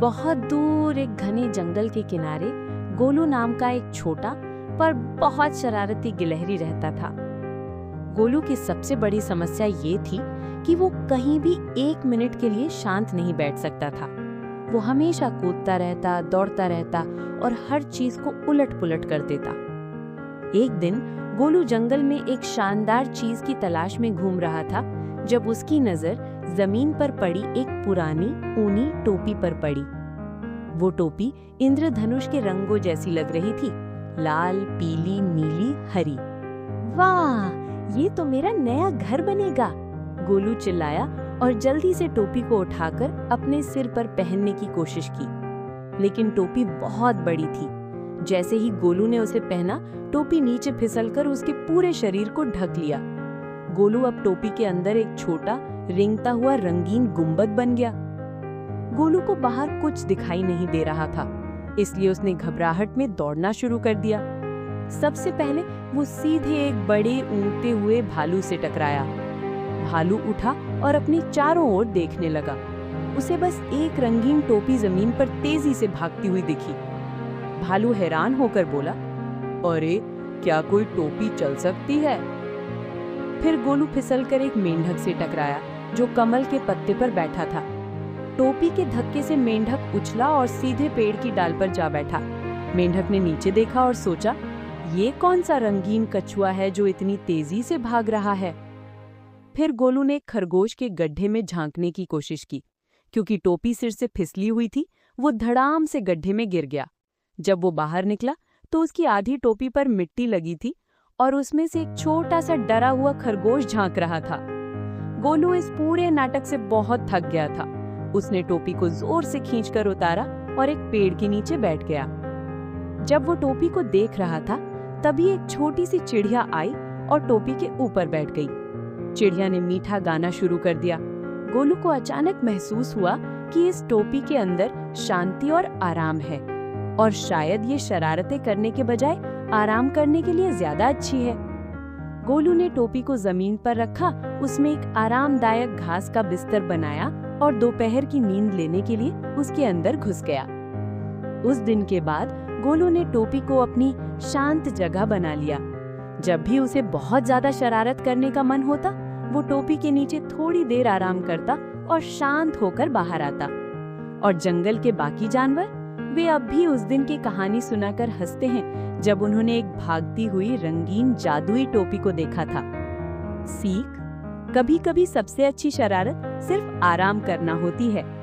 बहुत दूर एक घने जंगल के किनारे गोलू नाम का एक छोटा पर बहुत शरारती गिलहरी रहता था। गोलू की सबसे बड़ी समस्या ये थी कि वो कहीं भी 1 मिनट के लिए शांत नहीं बैठ सकता था। वो हमेशा कूदता रहता, दौड़ता रहता और हर चीज को उलट-पुलट कर देता। एक दिन गोलू जंगल में एक शानदार चीज की तलाश में घूम रहा था जब उसकी नजर जमीन पर पड़ी एक पुरानी ऊनी टोपी पर पड़ी। वो टोपी इंद्रधनुष के रंगों जैसी लग रही थी, लाल, पीली, नीली, हरी। वाह, ये तो मेरा नया घर बनेगा, गोलू चिल्लाया और जल्दी से टोपी को उठाकर अपने सिर पर पहनने की कोशिश की। लेकिन टोपी बहुत बड़ी थी। जैसे ही गोलू ने उसे पहना, टोपी नीचे फिसलकर उसके पूरे शरीर को ढक लिया। गोलू अब टोपी के अंदर एक छोटा रेंगता हुआ रंगीन गुंबद बन गया। गोलू को बाहर कुछ दिखाई नहीं दे रहा था, इसलिए उसने घबराहट में दौड़ना शुरू कर दिया। सबसे पहले वो सीधे एक बड़े ऊँगते हुए भालू से टकराया। भालू उठा और अपनी चारों ओर देखने लगा। उसे बस एक रंगीन टोपी जमीन पर तेजी से भागती हुई दिखी। भालू हैरान होकर बोला, अरे, क्या कोई टोपी चल सकती है? फिर गोलू फिसलकर एक मेंढक से टकराया जो कमल के पत्ते पर बैठा था। टोपी के धक्के से मेंढक उछला और सीधे पेड़ की डाल पर जा बैठा। मेंढक ने नीचे देखा और सोचा, ये कौन सा रंगीन कछुआ है जो इतनी तेजी से भाग रहा है? फिर गोलू ने खरगोश के गड्ढे में झांकने की कोशिश की। क्योंकि टोपी सिर से फिसली हुई थी, वो धड़ाम से गड्ढे में गिर गया। जब वो बाहर निकला तो उसकी आधी टोपी पर मिट्टी लगी थी और उसमें से एक छोटा सा डरा हुआ खरगोश झांक रहा था। गोलू इस पूरे नाटक से बहुत थक गया था। उसने टोपी को जोर से खींचकर उतारा और एक पेड़ के नीचे बैठ गया। जब वो टोपी को देख रहा था, तभी एक छोटी सी चिड़िया आई और टोपी के ऊपर बैठ गई। चिड़िया ने मीठा गाना शुरू कर दिया। गोलू को अचानक महसूस हुआ कि इस टोपी के अंदर शांति और आराम है और शायद ये शरारतें करने के बजाय आराम करने के लिए ज्यादा अच्छी है। गोलू ने टोपी को जमीन पर रखा, उसमें एक आरामदायक घास का बिस्तर बनाया और दोपहर की नींद लेने के लिए उसके अंदर घुस गया। उस दिन के बाद गोलू ने टोपी को अपनी शांत जगह बना लिया। जब भी उसे बहुत ज्यादा शरारत करने का मन होता, वो टोपी के नीचे थोड़ी देर आराम करता और शांत होकर बाहर आता। और जंगल के बाकी जानवर, वे अब भी उस दिन की कहानी सुनाकर हंसते हैं जब उन्होंने एक भागती हुई रंगीन जादुई टोपी को देखा था। सीख, कभी-कभी सबसे अच्छी शरारत सिर्फ आराम करना होती है।